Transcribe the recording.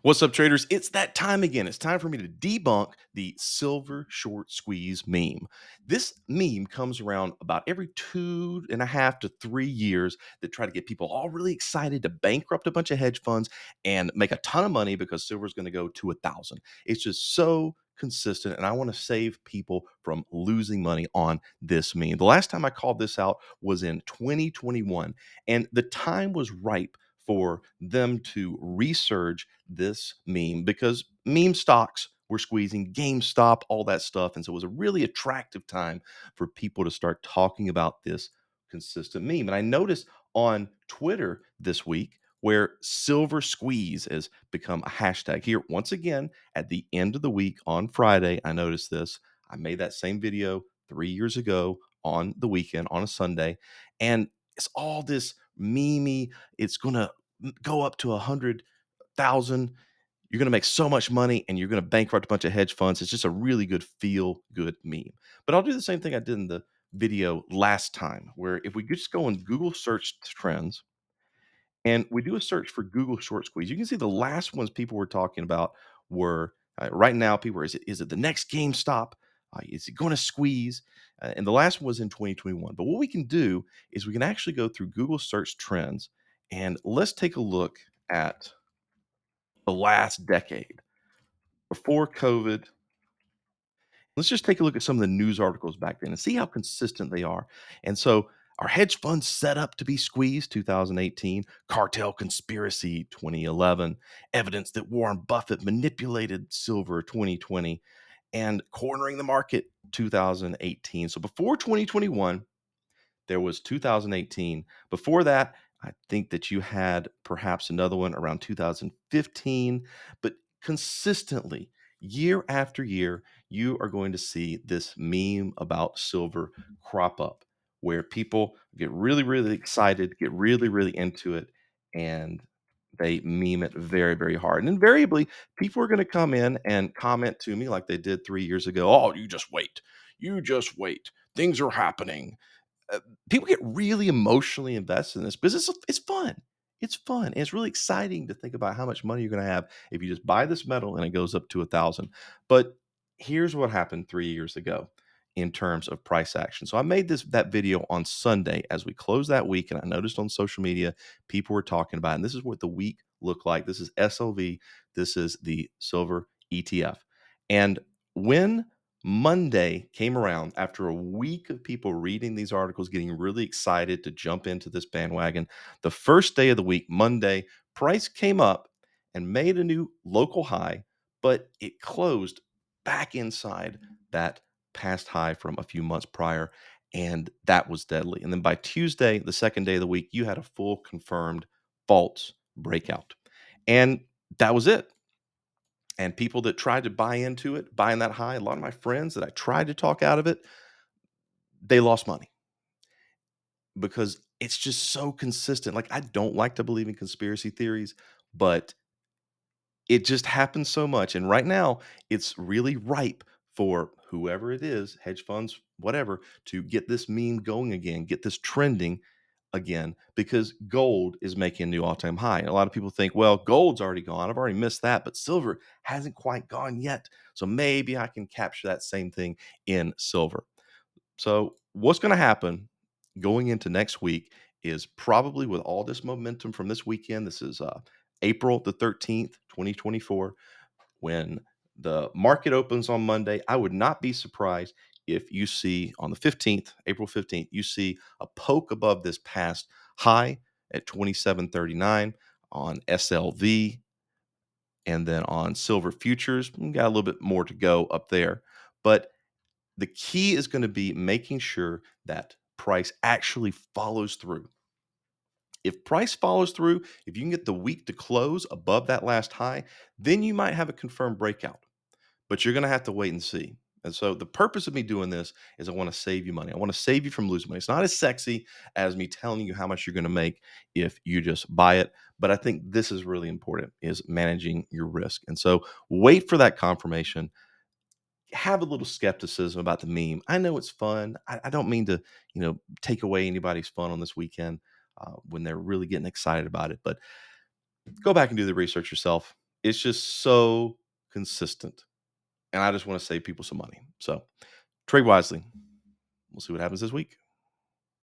What's up, traders? It's that time again. It's time for me to debunk the silver short squeeze meme. This meme comes around about every 2.5 to 3 years that try to get people all really excited to bankrupt a bunch of hedge funds and make a ton of money because silver is going to go to 1,000. It's just so consistent, and I want to save people from losing money on this meme. The last time I called this out was in 2021, and the time was ripe for them to resurge this meme because meme stocks were squeezing GameStop, all that stuff. And so it was a really attractive time for people to start talking about this consistent meme. And I noticed on Twitter this week where silver squeeze has become a hashtag. Here, once again, at the end of the week on Friday, I noticed this. I made that same video 3 years ago on the weekend on a Sunday. And it's all this memey, it's going to go up to 100,000. You're going to make so much money and you're going to bankrupt a bunch of hedge funds. It's just a really good feel good meme. But I'll do the same thing I did in the video last time, where if we just go on Google search trends and we do a search for Google short squeeze, you can see the last ones people were talking about were right now. People are, is it the next GameStop? Is it going to squeeze? And the last one was in 2021. But what we can do is we can actually go through Google search trends and let's take a look at the last decade before COVID. Let's just take a look at some of the news articles back then and see how consistent they are. And so, are hedge funds set up to be squeezed? 2018, cartel conspiracy 2011, evidence that Warren Buffett manipulated silver 2020, and cornering the market 2018. So before 2021, there was 2018. Before that, I think that you had perhaps another one around 2015, but consistently, year after year, you are going to see this meme about silver crop up where people get really, really excited, get really, really into it, and they meme it very, very hard. And invariably, people are going to come in and comment to me like they did 3 years ago. Oh, you just wait. You just wait. Things are happening. uh, People get really emotionally invested in this because it's fun. It's fun. And it's really exciting to think about how much money you're going to have if you just buy this metal and it goes up to 1,000. But here's what happened 3 years ago in terms of price action. So I made that video on Sunday as we closed that week, and I noticed on social media people were talking about it. And this is what the week looked like. This is SLV. This is the silver ETF. And when Monday came around after a week of people reading these articles, getting really excited to jump into this bandwagon. The first day of the week, Monday, price came up and made a new local high, but it closed back inside that past high from a few months prior. And that was deadly. And then by Tuesday, the second day of the week, you had a full confirmed false breakout. And that was it. And people that tried to buy into it, buying that high, a lot of my friends that I tried to talk out of it, they lost money because it's just so consistent. Like, I don't like to believe in conspiracy theories, but it just happens so much. And right now, it's really ripe for whoever it is, hedge funds, whatever, to get this meme going again, get this trending again, because gold is making a new all time high. And a lot of people think, well, gold's already gone. I've already missed that, but silver hasn't quite gone yet. So maybe I can capture that same thing in silver. So, what's going to happen going into next week is probably with all this momentum from this weekend. This is April the 13th, 2024. When the market opens on Monday, I would not be surprised if you see on the 15th, April 15th, you see a poke above this past high at 27.39 on SLV, and then on silver futures. We got a little bit more to go up there. But the key is going to be making sure that price actually follows through. If price follows through, if you can get the week to close above that last high, then you might have a confirmed breakout, but you're going to have to wait and see. And so the purpose of me doing this is I want to save you money. I want to save you from losing money. It's not as sexy as me telling you how much you're going to make if you just buy it, but I think this is really important, is managing your risk. And so wait for that confirmation. Have a little skepticism about the meme. I know it's fun. I don't mean to, take away anybody's fun on this weekend when they're really getting excited about it. But go back and do the research yourself. It's just so consistent, and I just wanna save people some money. So, trade wisely. We'll see what happens this week.